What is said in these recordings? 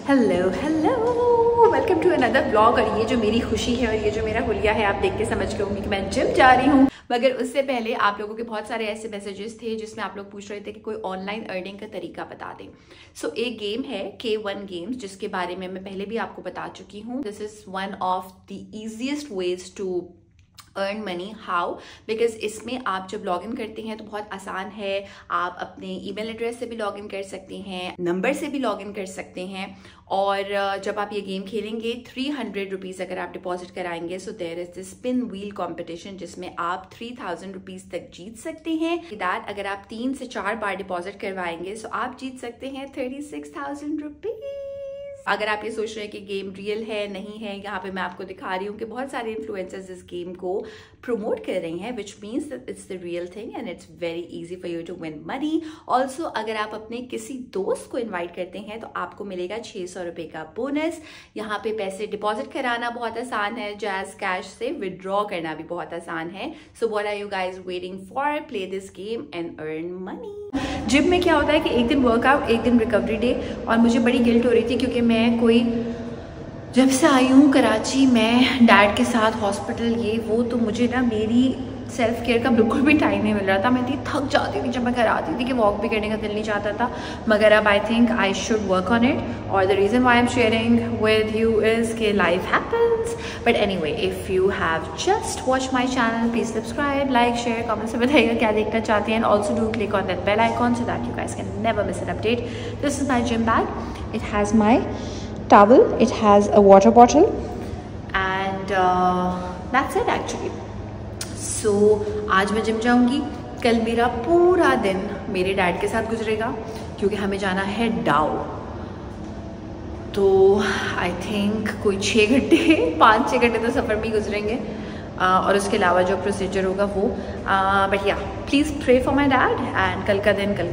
Hello hello, welcome to another blog. और ये जो मेरी खुशी है और ये जो मेरा हुलिया है, आप देख के समझ गए होंगे कि मैं जिम जा रही हूँ। मगर उससे पहले आप लोगों के बहुत सारे ऐसे मैसेजेस थे जिसमें आप लोग पूछ रहे थे कि कोई ऑनलाइन अर्निंग का तरीका बता दें। सो एक गेम है K1 गेम्स, जिसके बारे में मैं पहले भी आपको बता चुकी हूँ। This is one of the easiest ways to earn money. How? Because इसमें आप जब लॉग इन करते हैं तो बहुत आसान है। आप अपने ईमेल एड्रेस से भी लॉग इन कर सकते हैं, नंबर से भी लॉग इन कर सकते हैं। और जब आप ये गेम खेलेंगे 300 रुपीज़ अगर आप डिपॉजिट कराएंगे, so there is this spin wheel competition जिसमें आप 3000 रुपीज़ तक जीत सकते हैं। दैट अगर आप 3 से 4 बार डिपॉजिट करवाएंगे सो आप जीत सकते हैं 36,000 रुपीज़। अगर आप ये सोच रहे हैं कि गेम रियल है नहीं है, यहाँ पे मैं आपको दिखा रही हूँ कि बहुत सारे इन्फ्लुएंसर्स इस गेम को प्रमोट कर रहे हैं, which means that it's the real thing and it's very easy for you to win money. Also अगर आप अपने किसी दोस्त को इन्वाइट करते हैं तो आपको मिलेगा 600 रुपये का बोनस। यहाँ पे पैसे डिपॉजिट कराना बहुत आसान है, जैज कैश से विदड्रॉ करना भी बहुत आसान है। So what are you guys waiting for? Play this game and earn money. Gym में क्या होता है कि एक दिन वर्कआउट, एक दिन रिकवरी डे। और मुझे बड़ी गिल्ट हो रही थी क्योंकि मैं जब से आई हूँ कराची, मैं डैड के साथ हॉस्पिटल ये वो, तो मुझे ना मेरी सेल्फ केयर का बिल्कुल भी टाइम नहीं मिल रहा था। मैं इतनी थक जाती थी जब मैं घर आती थी कि वॉक भी करने का दिल नहीं चाहता था। मगर अब I think I should work on it. और the reason why I am sharing with you is कि life happens. But anyway, if you have just watch my channel, please subscribe, like, share, comment से बताइएगा क्या देखना चाहते हैं। And also do click on that bell icon so that you guys can never miss an update. This is my gym bag. It has my towel, it has a water bottle and that's it actually. So आज मैं gym जाऊंगी। कल मेरा पूरा दिन मेरे dad के साथ गुजरेगा क्योंकि हमें जाना है डाउ। तो आई थिंक कोई 6 घंटे 5-6 घंटे तो सफ़र में ही गुजरेंगे। और उसके अलावा जो प्रोसीजर होगा वो। बट या please pray for my dad. And कल का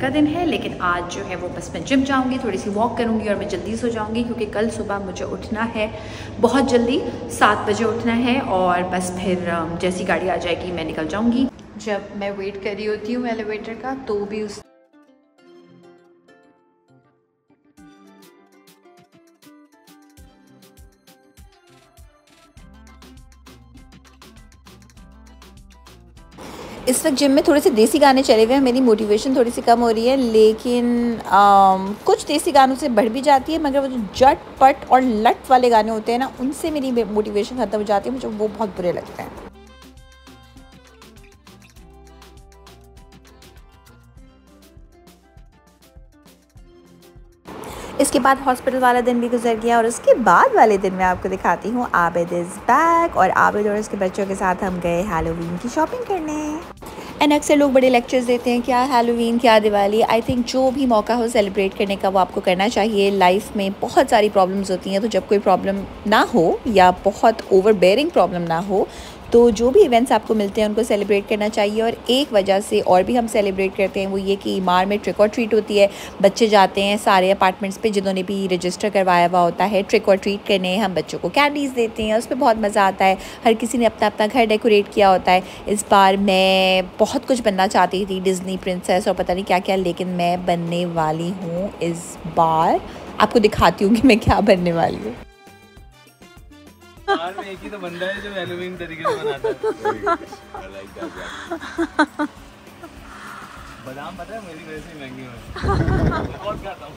दिन है, लेकिन आज जो है वो बस मैं जिम जाऊंगी, थोड़ी सी वॉक करूंगी और मैं जल्दी सो जाऊंगी क्योंकि कल सुबह मुझे उठना है बहुत जल्दी, 7 बजे उठना है। और बस फिर जैसी गाड़ी आ जाएगी मैं निकल जाऊंगी। जब मैं वेट कर रही होती हूँ एलिवेटर का तो भी उस इस वक्त जिम में थोड़े से देसी गाने चले हुए हैं। मेरी मोटिवेशन थोड़ी सी कम हो रही है, लेकिन कुछ देसी गानों से बढ़ भी जाती है। मगर वो जो जट पट और लट वाले गाने होते हैं ना, उनसे मेरी मोटिवेशन ख़त्म हो जाती है। मुझे वो बहुत बुरे लगते हैं। इसके बाद हॉस्पिटल वाला दिन भी गुजर गया और उसके बाद वाले दिन मैं आपको दिखाती हूँ आबिद इज़ बैक। और आबिद और उसके बच्चों के साथ हम गए हैलोवीन की शॉपिंग करने। एंड अक्सर लोग बड़े लेक्चर्स देते हैं क्या हैलोवीन, क्या दिवाली। आई थिंक जो भी मौका हो सेलिब्रेट करने का वो आपको करना चाहिए। लाइफ में बहुत सारी प्रॉब्लम्स होती हैं, तो जब कोई प्रॉब्लम ना हो या बहुत ओवरबेयरिंग प्रॉब्लम ना हो तो जो भी इवेंट्स आपको मिलते हैं उनको सेलिब्रेट करना चाहिए। और एक वजह से और भी हम सेलिब्रेट करते हैं वो ये कि इमार में ट्रिक और ट्रीट होती है। बच्चे जाते हैं सारे अपार्टमेंट्स पे जिन्होंने भी रजिस्टर करवाया हुआ होता है ट्रिक और ट्रीट करने। हम बच्चों को कैंडीज़ देते हैं, उस पर बहुत मज़ा आता है। हर किसी ने अपना अपना घर डेकोरेट किया होता है। इस बार मैं बहुत कुछ बनना चाहती थी, डिज़नी प्रिंसेस और पता नहीं क्या क्या, लेकिन मैं बनने वाली हूँ इस बार। आपको दिखाती हूँ कि मैं क्या बनने वाली हूँ। यार में एक ही तो बंदा है जो हैलोवीन तरीके से बनाता है। बादाम पता है मेरी वजह से महंगी है। बहुत खाता हूँ।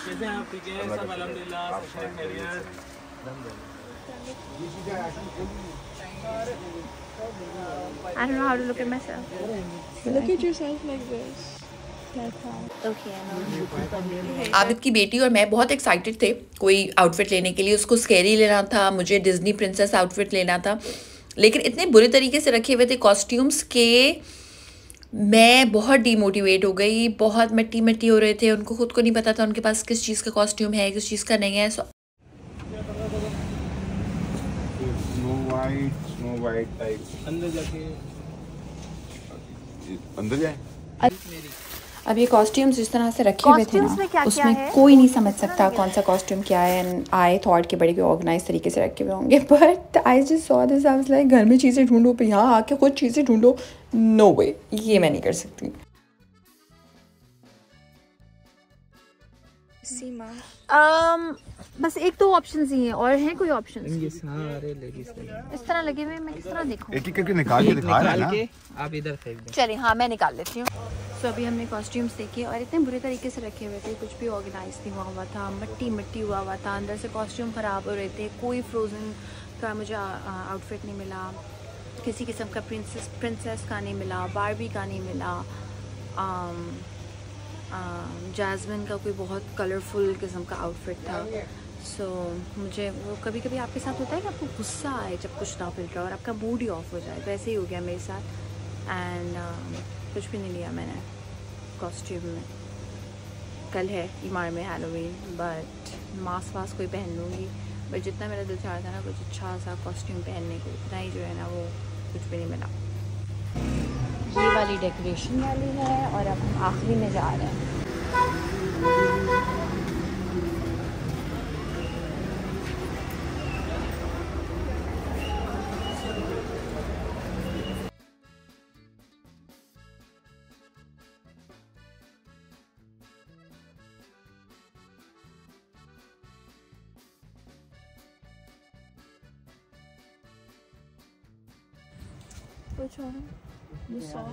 कैसे आप? ठीक है सब अल्हम्दुलिल्लाह, सब खैरियत। I don't know how to look at myself. Look at yourself like this. Abid की बेटी और मैं बहुत एक्साइटेड थे कोई आउटफिट लेने के लिए। उसको स्कैरी लेना था, मुझे डिज्नी प्रिंसेस आउटफिट लेना था, लेकिन इतने बुरे तरीके से रखे हुए थे कॉस्ट्यूम्स के मैं बहुत डीमोटिवेट हो गई। बहुत मिट्टी मिट्टी हो रहे थे, उनको खुद को नहीं पता था उनके पास किस चीज़ का कॉस्ट्यूम है किस चीज़ का नहीं है। स्नो वाइट टाइप अंदर जाके अंदर जाए। अब ये कॉस्ट्यूम्स जिस तरह से रखे हुए थे ना, उसमें कोई नहीं समझ सकता कौन सा कॉस्ट्यूम क्या है। एंड आई थॉट कि बड़े ऑर्गेनाइज तरीके से रखे हुए होंगे, but I just saw this, I was like घर में चीज़ें ढूंढो, पे यहाँ आके खुद चीज़ें ढूंढो, नो वे, ये मैं नहीं कर सकती। सीमा। बस एक दो ऑप्शंस ही हैं, और हैं कोई ऑप्शंस? ये सारे लेडीज लगे इस तरह लगे हुए, मैं किस तरह देखूं? एक एक करके निकाल के दिखा रहा है ना। आप इधर फेंक दें। चलिए हाँ, मैं निकाल लेती हूँ। तो अभी हमने कॉस्ट्यूम्स देखे और इतने बुरे तरीके से रखे हुए थे, कुछ भी ऑर्गेनाइज नहीं हुआ था, मिट्टी हुआ था, अंदर से कॉस्ट्यूम ख़राब हो रहे थे, कोई फ्रोज़न का मुझे आउटफिट नहीं मिला, किसी किस्म का प्रिंसेस का नहीं मिला, बारबी का नहीं मिला, जैस्मिन का कोई बहुत कलरफुल किस्म का आउटफिट था। सो मुझे वो कभी कभी आपके साथ होता है कि आपको गुस्सा आए जब कुछ ना मिल रहा और आपका मूड ही ऑफ हो जाए, तो ऐसे ही हो गया मेरे साथ। एंड कुछ भी नहीं लिया मैंने कॉस्ट्यूम में। कल है ईमार में हैलोवीन, बट मास्क वास्क कोई पहन लूँगी, बट जितना मेरा दिल चाह रहा था ना कुछ अच्छा सा कॉस्ट्यूम पहनने को, उतना ही जो है ना वो कुछ भी नहीं मिला। ये वाली डेकोरेशन वाली है और अब हम आखिरी में जा रहे हैं। Which one? You saw?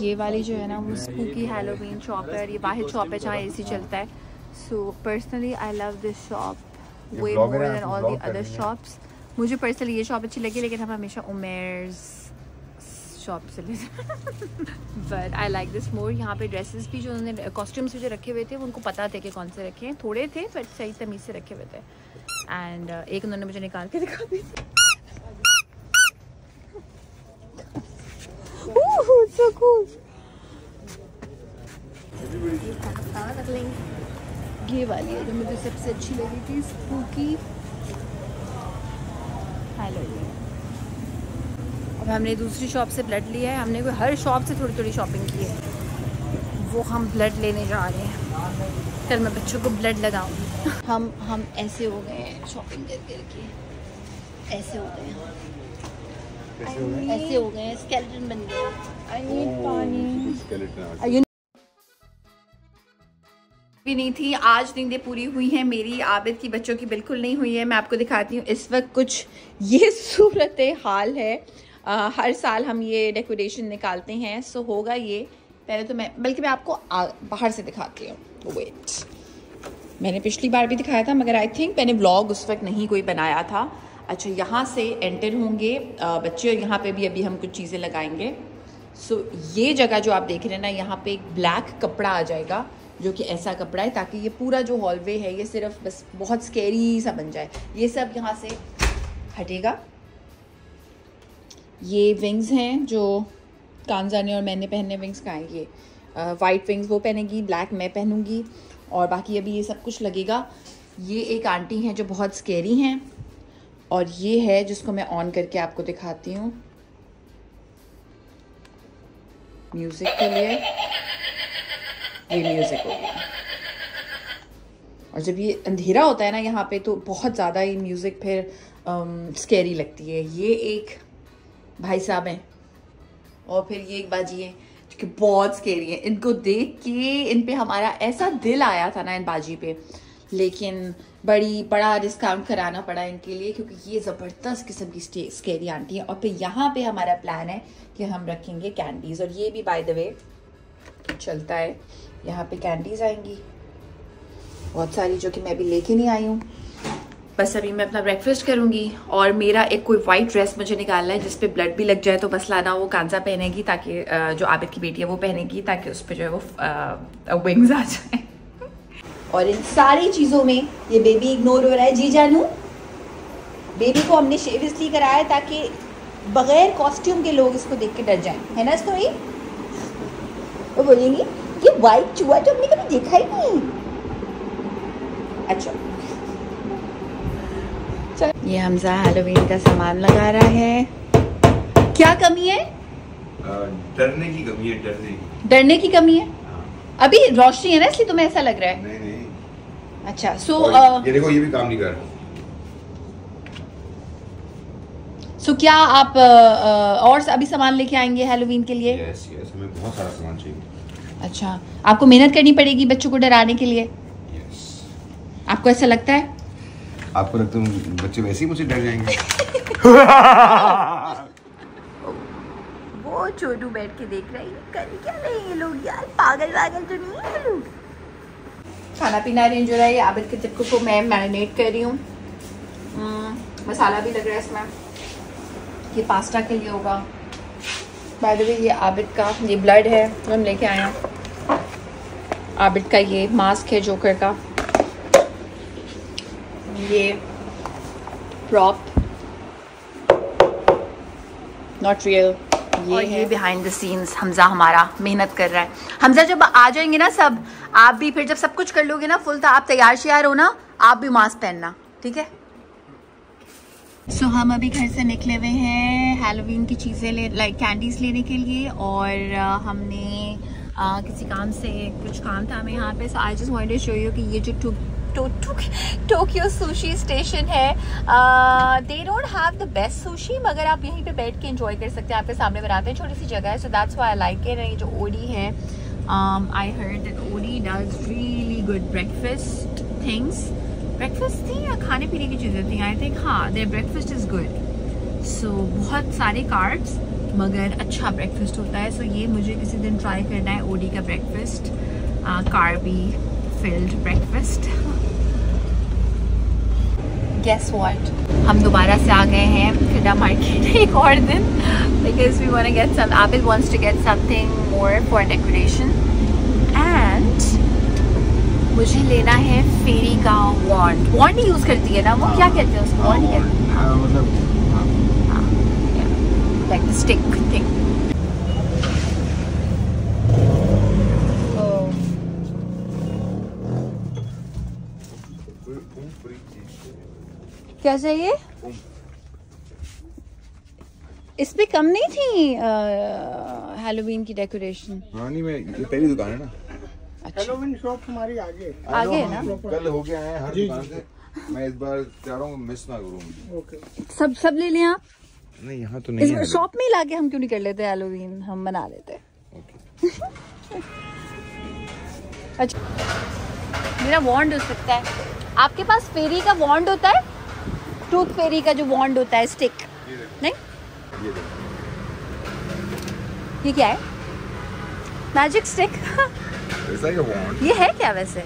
ये वाली जो है ना वो स्पूकी हैलोवीन शॉप है और ये वाहिद शॉप है जहाँ एसी चलता है। So personally I love this shop way more than all the other shops. मुझे पर्सनली ये शॉप अच्छी लगी, लेकिन हम हमेशा उमेर्स शॉप से लेते but I like this more. यहाँ पे ड्रेसेस भी जो उन्होंने कॉस्ट्यूम्स जो रखे हुए थे वो उनको पता थे कि कौन से रखे हैं, थोड़े थे बट सही तमीज़ से रखे हुए थे। एंड एक उन्होंने मुझे निकाल के दिखा दी। So cool. ये वाली है जो मुझे सबसे अच्छी लगी थी, स्पूकी हैलोवीन। अब हमने दूसरी शॉप से ब्लड लिया है, हमने कोई हर शॉप से थोड़ी थोड़ी शॉपिंग की है, वो हम ब्लड लेने जा रहे हैं। कल मैं बच्चों को ब्लड लगाऊंगी। हम ऐसे हो गए हैं शॉपिंग करके, ऐसे हो गए हैं, ऐसे हो गए, स्केलेटन बन गया। I need पानी। भी नहीं थी, आज नींदें पूरी हुई हैं मेरी, आबिद की बच्चों की बिल्कुल नहीं हुई है। मैं आपको दिखाती हूँ इस वक्त कुछ ये सूरत हाल है। हर साल हम ये डेकोरेशन निकालते हैं, सो होगा ये। पहले तो मैं आपको बाहर से दिखाती हूँ। वेट, मैंने पिछली बार भी दिखाया था मगर आई थिंक मैंने व्लॉग उस वक्त नहीं कोई बनाया था। अच्छा, यहाँ से एंटर होंगे बच्चे और यहाँ पे भी अभी हम कुछ चीज़ें लगाएंगे। सो ये जगह जो आप देख रहे हैं ना, यहाँ पे एक ब्लैक कपड़ा आ जाएगा जो कि ऐसा कपड़ा है ताकि ये पूरा जो हॉलवे है ये सिर्फ बस बहुत स्केरी सा बन जाए। ये सब यहाँ से हटेगा। ये विंग्स हैं जो कांजा ने और मैंने पहने। विंग्स का है ये, वाइट विंग्स वो पहनेगी, ब्लैक मैं पहनूंगी, और बाकी अभी ये सब कुछ लगेगा। ये एक आंटी हैं जो बहुत स्केरी हैं, और ये है जिसको मैं ऑन करके आपको दिखाती हूँ म्यूज़िक के लिए। ये म्यूज़िक हो गया, और जब ये अंधेरा होता है ना यहाँ पे तो बहुत ज़्यादा ये म्यूज़िक फिर स्कैरी लगती है। ये एक भाई साहब हैं और फिर ये एक बाजी है जो कि बहुत स्कैरी है। इनको देख के इन पे हमारा ऐसा दिल आया था ना इन बाजी पे, लेकिन बड़ा डिस्काउंट कराना पड़ा इनके लिए क्योंकि ये ज़बरदस्त किस्म की स्कैरी आंटी है। और फिर यहाँ पे हमारा प्लान है कि हम रखेंगे कैंडीज़, और ये भी बाय द वे चलता है। यहाँ पे कैंडीज़ आएंगी बहुत सारी जो कि मैं भी लेके नहीं आई हूँ। बस अभी मैं अपना ब्रेकफास्ट करूँगी, और मेरा एक कोई वाइट ड्रेस मुझे निकालना है जिस पे ब्लड भी लग जाए तो बस लाना वो कांजा पहनेगी, ताकि जो आबिद की बेटी है वो पहनेगी, ताकि उस पर जो है वो विंग्स आ जाए। और इन सारी चीज़ों में ये बेबी इग्नोर हो रहा है। जी जानू, बेबी को हमने शेव इसलिए कराया है ताकि बगैर कॉस्ट्यूम के लोग इसको देख के डर जाएं, है ना इसको? ये वो बोलेंगी ये वाइट चूहा तो हमने कभी देखा ही नहीं। अच्छा चल, ये हमजा हैलोवीन का सामान लगा रहा है। क्या कमी है? डरने की कमी है। डरने की कमी है? अभी रोशनी है ना इसलिए तुम्हें ऐसा लग रहा है? नहीं। अच्छा, सो ये देखो ये भी काम नहीं कर रहा। सो क्या आप और अभी सामान लेके आएंगे हैलोवीन के लिए? यस हमें बहुत सारा सामान चाहिए। अच्छा, आपको मेहनत करनी पड़ेगी बच्चों को डराने के लिए? आपको ऐसा लगता है? आपको लगता है बच्चे वैसे ही मुझसे डर जाएंगे? वो छोटू बैठ के देख रही है, कर क्या रहे हैं ये लोग यार, पागल तो नहीं है ये लोग। खाना पीना अरेंज हो रहा है, आबिद के टिक्कों को मैं मैरिनेट कर रही हूँ। मसाला भी लग रहा है इसमें, ये पास्ता के लिए होगा। बाय द वे ये आबिद का ये ब्लड है जो हम लेके आए हैं। आबिद का ये मास्क है जोकर का, ये प्रॉप नॉट रियल, ये बिहाइंड द सीन्स हमजा हमारा मेहनत कर रहा है। हमजा जब आ जाएंगे ना सब, आप भी फिर जब सब कुछ कर लोगे ना फुल, तो आप तैयार श्यार हो ना, आप भी मास्क पहनना, ठीक है? सो हम अभी घर से निकले हुए हैं हैलोवीन की चीज़ें लाइक कैंडीज लेने के लिए, और हमने किसी काम से कुछ काम था हमें यहाँ पे। So I just wanted to show you कि ये जो टोक्यो सुशी स्टेशन है, they don't have the best sushi, मगर आप यहीं पे बैठ के एंजॉय कर सकते हैं। आपके सामने बनाते हैं, छोटी सी जगह है, so that's why I like it. ये जो ओडी है, I heard that OD does really good breakfast things. Breakfast थी या खाने पीने की चीज़ें थी, आई थिंक। हाँ, there breakfast is good. So बहुत सारे कार्ब्स मगर अच्छा ब्रेकफास्ट होता है। सो ये मुझे किसी दिन ट्राई करना है, ओडी का breakfast, carby filled breakfast. Guess what, हम दोबारा से आ गए हैं फिदा मार्केट एक और दिन, because we want to get some, Abid wants to get something more for decoration, and मुझे लेना है फेरी का वॉन्ड। वॉन्ड ही यूज करती है ना वो, क्या कहते हैं उसको? वॉन्ड कहते हैं, मतलब लाइक द स्टिक थिंग। क्या चाहिए? इसमें कम नहीं थी हैलोवीन की डेकोरेशन? हाँ नहीं, मैं ये पहली दुकान है ना। हैलोवीन शॉप हमारी आगे है ना? कल हो गया है हर दुकान से, मैं इस बार चाह रहा हूँ मिस ना करूँ। ओके, सब ले लें आप? नहीं यहाँ तो नहीं है। शॉप में ही लाके हम क्यों नहीं कर लेते हैलोवीन, हम बना लेते। अच्छा, मेरा वॉन्ड हो सकता है। आपके पास फेरी का वॉन्ड होता है? टूथ फेरी का जो वॉन्ड होता है, स्टिक नहीं? ये क्या है? Magic stick? ये है क्या वैसे?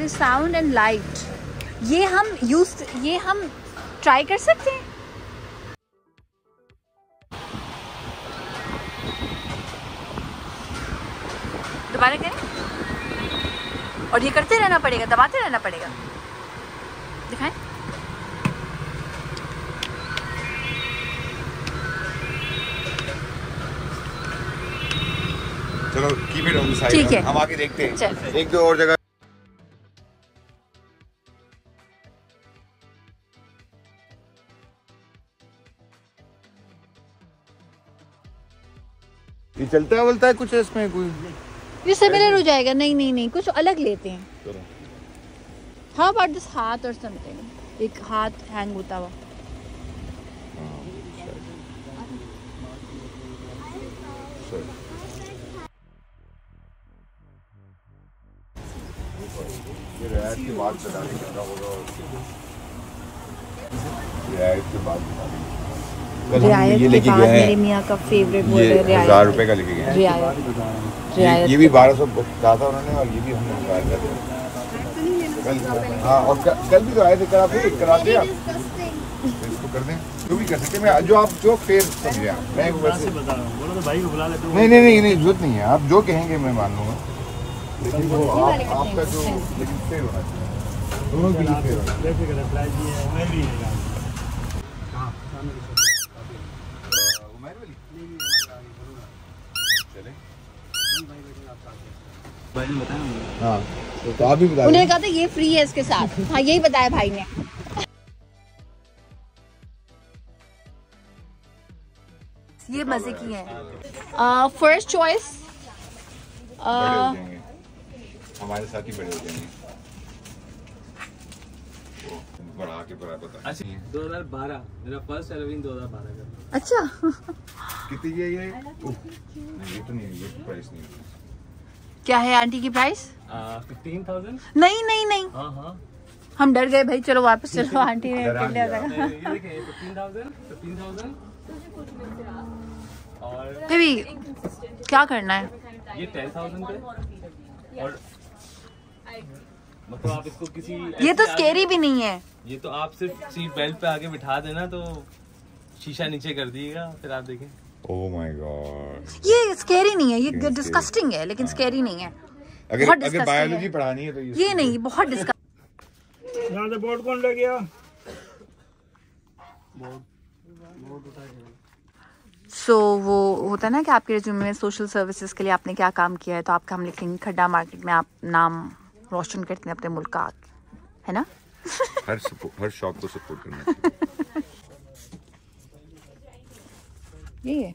साउंड एंड लाइट, ये हम ट्राई कर सकते हैं। दोबारा करें, और ये करते रहना पड़ेगा, दबाते रहना पड़ेगा। दिखाएं। चलो keep it on the side, ठीक है, हम आके देखते हैं। चल। एक दो और जगह। ये चलता वलता है कुछ इसमें कोई? ये सिमिलर हो जाएगा। नहीं, कुछ अलग लेते हैं। हाँ, बट दिस हाथ और समथिंग, एक हाथ हैंग होता हुआ। ये रियायत के बाद बताने कितना होगा, रियायत के बाद बताने। रियायत के बाद मेरे मियाँ का फेवरेट वो है रियायत। 1000 रुपए का लेके गए। रियायत ये भी 1200 कहा था उन्होंने, और ये भी हमने मंगाया था कल। हाँ, और कल भी तो आए थे, कराते आप इसको कर दें, जो भी कर सकते हैं। मैं जो आप जो फेर समझे आप, मैं वैसे बता रहा हूँ, बोलो तो भाई को बुला लेते हैं। नहीं जरूरत नहीं है, आप जो कहेंगे मैं मान लूँगा, लेकिन वो आपका जो, लेकिन फेर होना चाहिए, दोनों के लिए फेर होना चाहिए। हाँ, तो आप भी बता। उन्होंने कहा था ये फ्री है इसके साथ। हाँ, यही बताया भाई ने। ये मजे की है। फर्स्ट चॉइस हमारे साथ ही बड़े हो जाएंगे। बढ़ा के पता। अच्छा 2012 मेरा फर्स्ट हैलोवीन 2012 का। अच्छा कितनी है ये? नहीं ये तो नहीं, ये तो प्राइस नहीं है। क्या है आंटी की प्राइस? 15,000। नहीं नहीं नहीं, हाँ हम डर गए भाई, चलो वापस चलो, आंटी ने डरा कर लिया था। ये देखिए 15,000 और भी क्या करना है? ये 10,000 पे। और मतलब आप इसको किसी ये तो स्केरी भी नहीं है। ये तो आप सिर्फ सीट बेल्ट पे आके बिठा देना तो शीशा नीचे कर दिएगा, फिर आप देखें। ओह माय गॉड, ये स्केरी नहीं है, ये डिस्कस्टिंग है, लेकिन स्केरी नहीं है। अगर बायोलॉजी पढ़ानी है तो ये नहीं, बहुत डिस्कस्टिंग। यहाँ से बोर्ड कौन ले गया? सो वो होता है ना कि आपके रिज्यूमे में सोशल सर्विसेज के लिए आपने क्या काम किया है, तो आपका हम लिखेंगे खड्डा मार्केट में आप नाम रोशन करते हैं अपने मुल्क का, है ना? हर शॉप को सपोर्ट करना। ये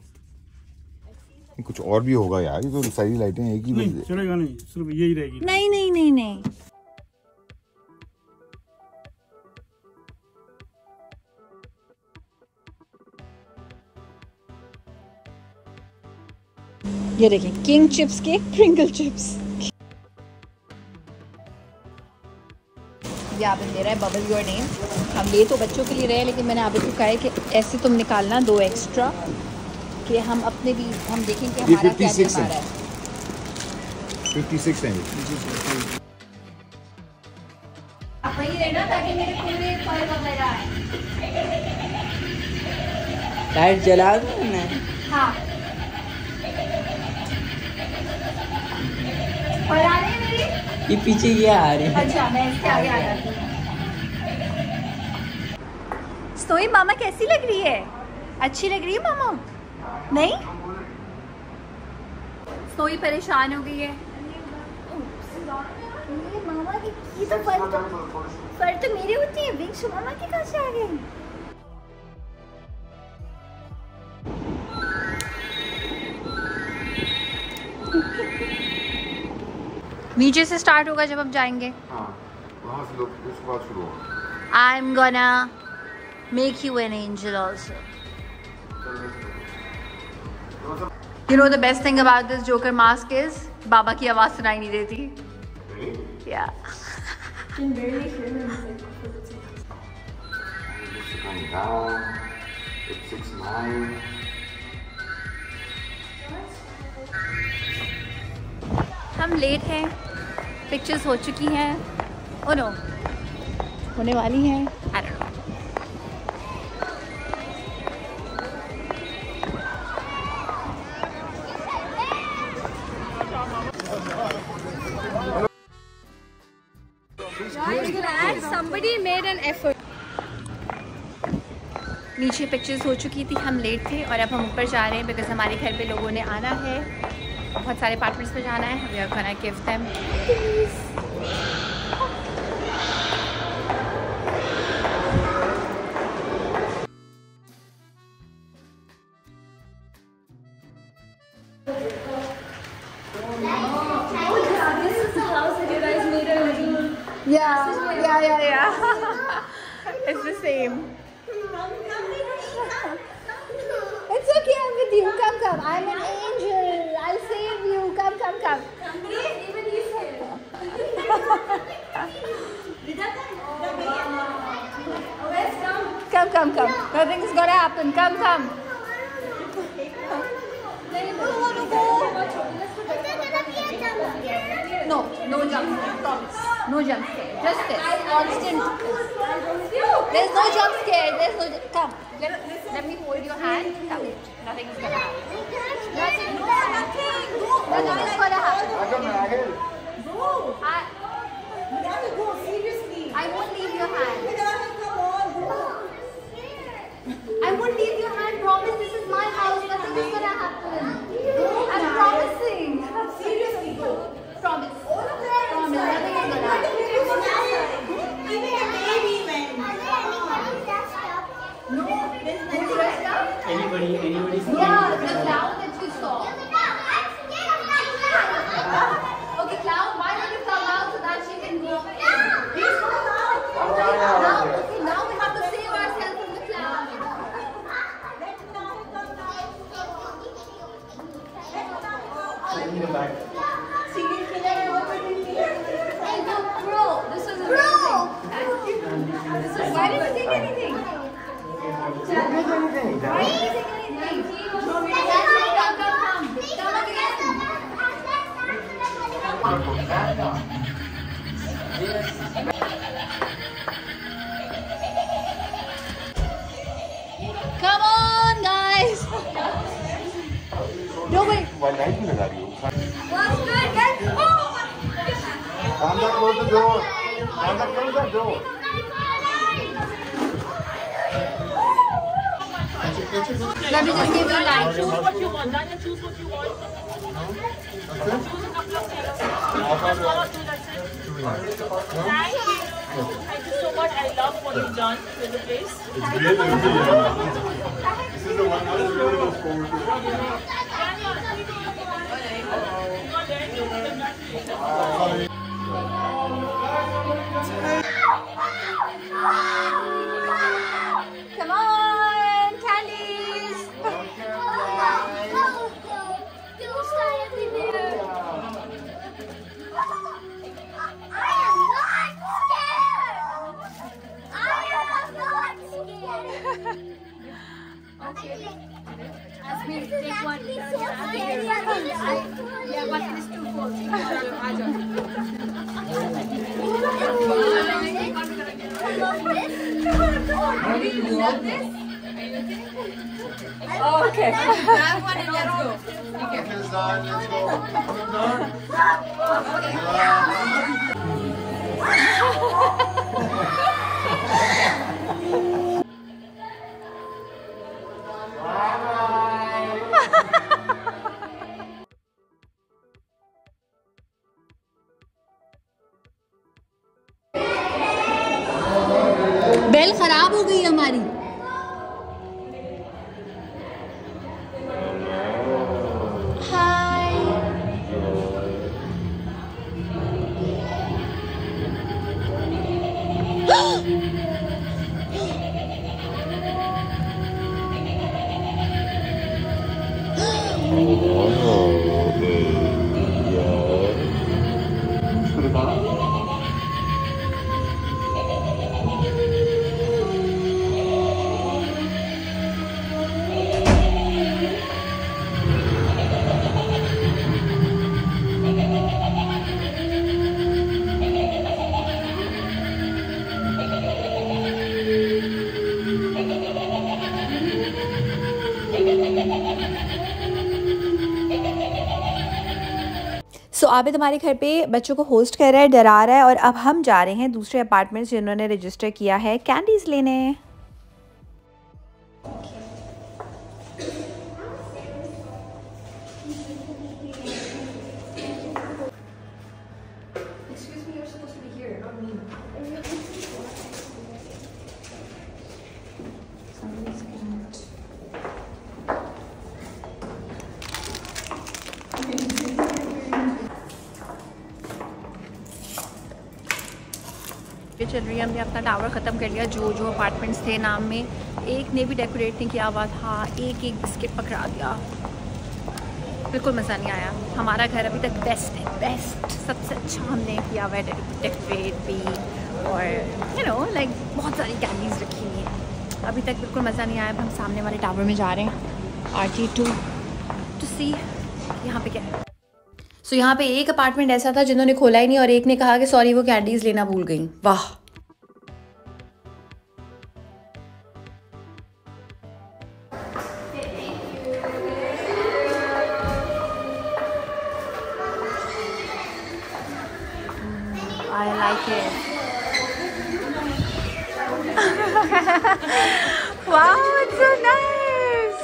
कुछ और भी होगा यार, ये तो सारी लाइटें एक ही नहीं चलेगा, नहीं सिर्फ यही रहेगी। नहीं नहीं नहीं नहीं, ये देखें किंग चिप्स के प्रिंगल चिप्स। ये आप दे रहा है बबल योर नेम। हम ले तो बच्चों के लिए रहे, लेकिन मैंने आप को कहा है कि ऐसे तुम निकालना 2 एक्स्ट्रा, कि हम अपने भी हम देखें कि हमारा क्या दिखा रहा है। 56 है। आप वही रहना ताकि मेरे पूरे फल वगैरह आए। लाइट जला दो ना। हाँ, और आ रही है मेरी? ये पीछे ये आ रही है। अच्छा, मैं इसके आगे आ जाती हूँ। स्नोई मामा कैसी लग रही है? अच्छी लग रही है मामा? नहीं? स्नोई परेशान हो गई है। मामा की तो फर तो मेरी होती है, विंग्स मामा की कहाँ से आ गई? नीचे से स्टार्ट होगा जब हम जाएंगे। हाँ, वहाँ से लोग उसके बाद शुरू होगा। I'm gonna make you an angel also. You know the best thing about this Joker mask is बाबा की आवाज सुनाई नहीं देती। Yeah. हम लेट हैं, पिक्चर्स हो चुकी हैं, ओ नो होने वाली हैं, I don't know. Somebody made an effort. नीचे पिक्चर्स हो चुकी थी, हम लेट थे और अब हम ऊपर जा रहे हैं बिकॉज हमारे घर पे लोगों ने आना है, बहुत सारे पार्टनर्स पे जाना है। We are gonna give them yeah. It's the same. It's okay, I'm with you. Come. I'm an angel. I'll save you. Come. Even he said. Come. Nothing's gonna happen. Come. No jump scare, promise. No jump scare. Just this. Constant. There's no jump scare. Come. Let me hold your hand. Come. Nothing's gonna happen. Nothing's gonna happen. I won't leave your hand. I won't leave your hand. Promise. This is my house. Nothing is gonna happen. I'm promising. Seriously. Promise. Nothing is gonna happen. Anybody? Yeah, the clown that you saw. Bro, this is amazing. Why did you take anything? Why did you take anything? Come on, guys. No, wait. Light भी लगा रही हो What's good, guys? Panda, close the door. Panda, close the door. Let me just give you a line. Choose what you want. Daniel, choose what you want. Choose a couple of flavors. Thank you. Thank you so much. I love what you've done with the place. It's great. This is the one I was really looking forward to. Come on, candies. Take one. Yeah, but it is too full. Okay. Grab one and let's go. Okay, Zan, let's go. Bell खराब हो गई हमारी. हाय. सो आबिद हमारे घर पे बच्चों को host कर रहा है, डरा रहा है, और अब हम जा रहे हैं दूसरे अपार्टमेंट्स जिन्होंने रजिस्टर किया है कैंडीज लेने. चल रही है. हमने अपना टावर ख़त्म कर लिया. जो जो अपार्टमेंट्स थे नाम में, एक ने भी डेकोरेट नहीं किया हुआ था. एक एक बिस्किट पकड़ा दिया. बिल्कुल मज़ा नहीं आया. हमारा घर अभी तक बेस्ट है, बेस्ट सबसे अच्छा हमने किया हुआ है डेकोरेट भी, और यू नो लाइक बहुत सारी कैंडीज़ रखी हुई हैं. अभी तक बिल्कुल मज़ा नहीं आया. अब हम सामने वाले टावर में जा रहे हैं, RT2, टू सी यहाँ पे क्या है. सो यहाँ पे एक अपार्टमेंट ऐसा था जिन्होंने खोला ही नहीं, और एक ने कहा कि सॉरी वो कैंडीज़ लेना भूल गई. वाह. I like it. Wow, it's so nice.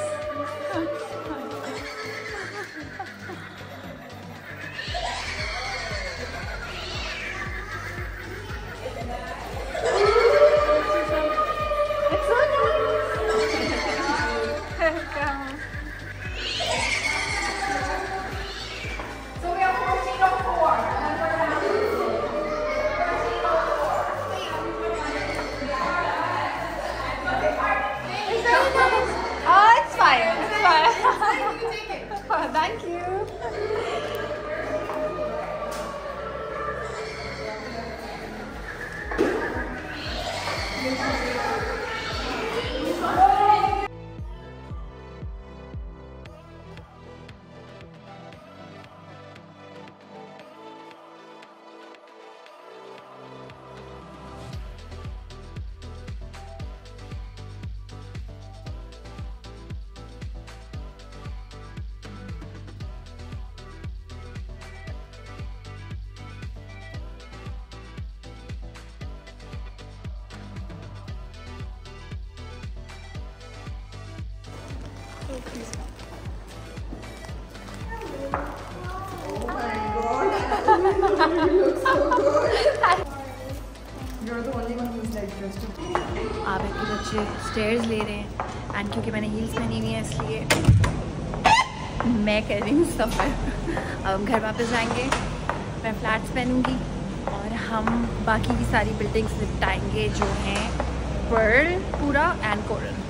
It's so nice. So we are 1404. आप एक बच्चे स्टेयर्स ले रहे हैं एंड क्योंकि मैंने हील्स पहनी हुई है इसलिए मैं कर रही हूँ सफ़र। अब हम घर वापस जाएंगे, मैं फ्लैट्स पहनूँगी और हम बाकी की सारी बिल्डिंग्स निपटाएंगे जो हैं पर्ल पूरा एंड कोरल।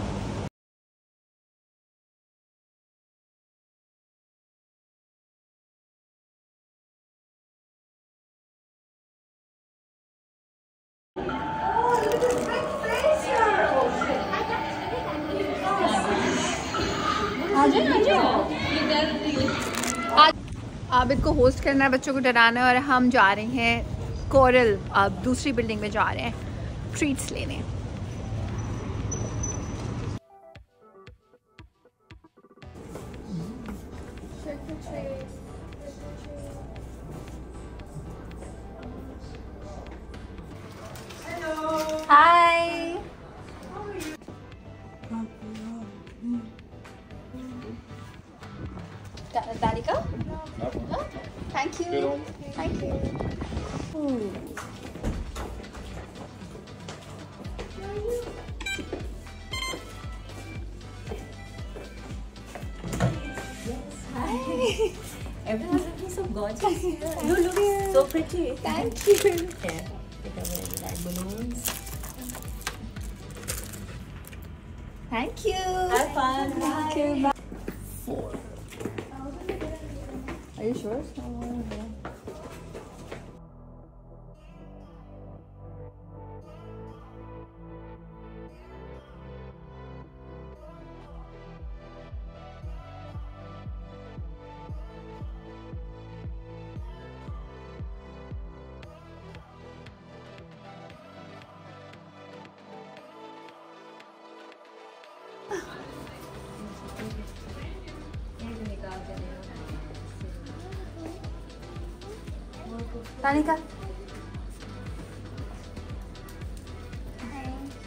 आबिद को होस्ट करना है, बच्चों को डराना है और हम जा रहे हैं कोरल। अब दूसरी बिल्डिंग में जा रहे हैं ट्रीट्स लेने। हाय Danica? Oh, thank you. Thank you. Hi. Everyone's looking so gorgeous here. You look so pretty. Thank you. Here, pick up like balloons. Thank you. Have fun. Thank you. Bye. 4. Are you sure? Danica.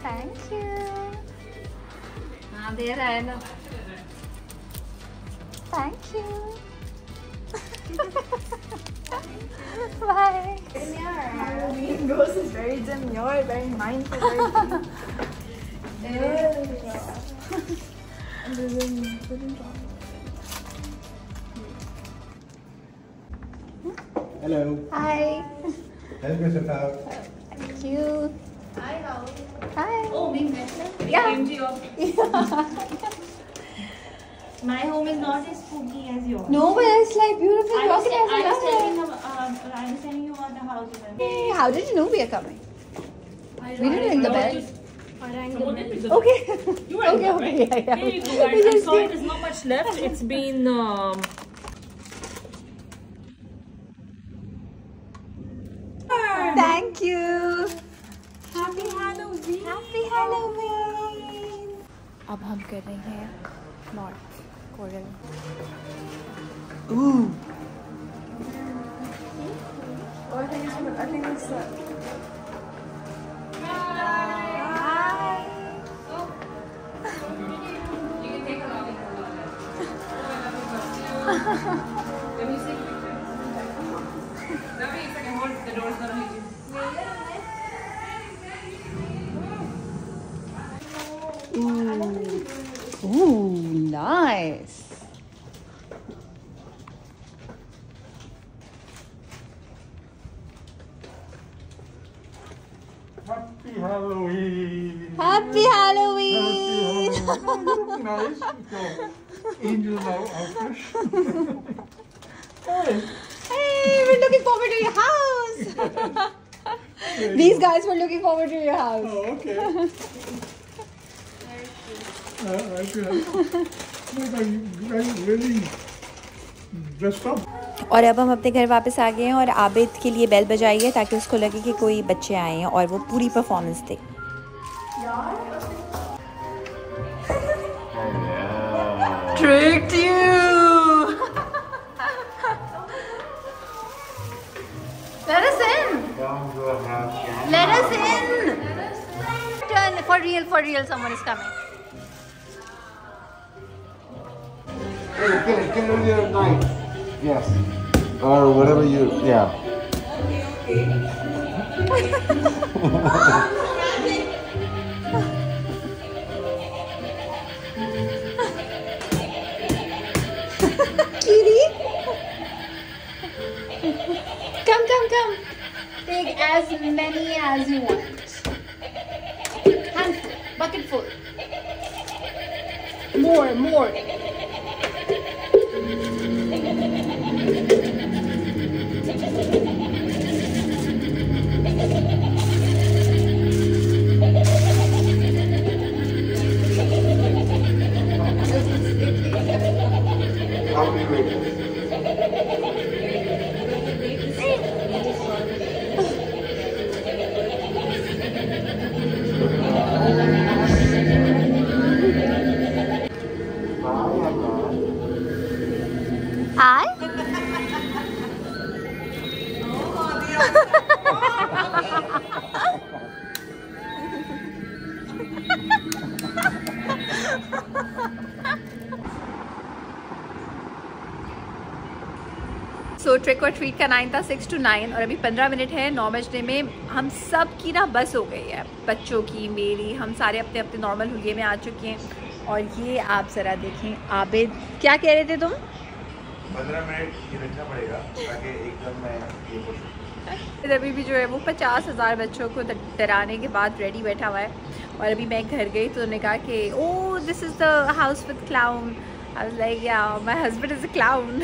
Thank you. दे रहा है ना. Thank you. Bye. Halloween Ghost is very demure, very mindful, very Hello. Hi. Help yourself out. Thank you. Hi, Raul. Hi. Oh, we met them? Yeah. Came to your... My home is not as spooky as yours. No, but it's like beautiful. I was telling you about the house. Hey, how did you know we are coming? We didn't ring the bell. Okay. You were Okay, right? okay, yeah. Here you go, guys. I'm sorry, there's not much left. It's been Thank you. Happy Halloween. Happy Halloween. अब हम कर रहे हैं north coral. Ooh. Oh, I think it's that. Let me see. Ravi, if I can hold the door's gonna hit you. Ooh, nice. Happy Halloween. Happy Halloween. Nice. Angel now outfit. Hey. Hey, we're looking forward to your house. These guys were looking forward to your house. Oh, okay. I feel like you guys really dressed up. और अब हम अपने घर वापस आ गए हैं और आबिद के लिए बेल बजाई है ताकि उसको लगे कि कोई बच्चे आए हैं और वो पूरी performance they. Tricked you. Let us in. Let us in. Turn for real. Someone is coming. Can you do your knife? Yes. Or whatever you, yeah. Kitty, come. Take as many as you want. Handful, bucket full. More. How do you make it? So trick और treat का 9 था 6 to 9 और अभी 15 minute है 9 बजने में। हम सब की ना बस हो गई है, बच्चों की, मेरी, हम सारे अपने अपने नॉर्मल हुलिये में आ चुके हैं। और ये आप ज़रा देखें, आबिद क्या कह रहे थे तुम? 15 मिनट ये रखना पड़ेगा ताकि एकदम मैं ये हो सकूं। अभी भी जो है वो 50,000 बच्चों को डराने के बाद रेडी बैठा हुआ है। और अभी मैं घर गई तो उन्होंने कहा कि oh this is the house with clown. I was like yeah my husband is a clown.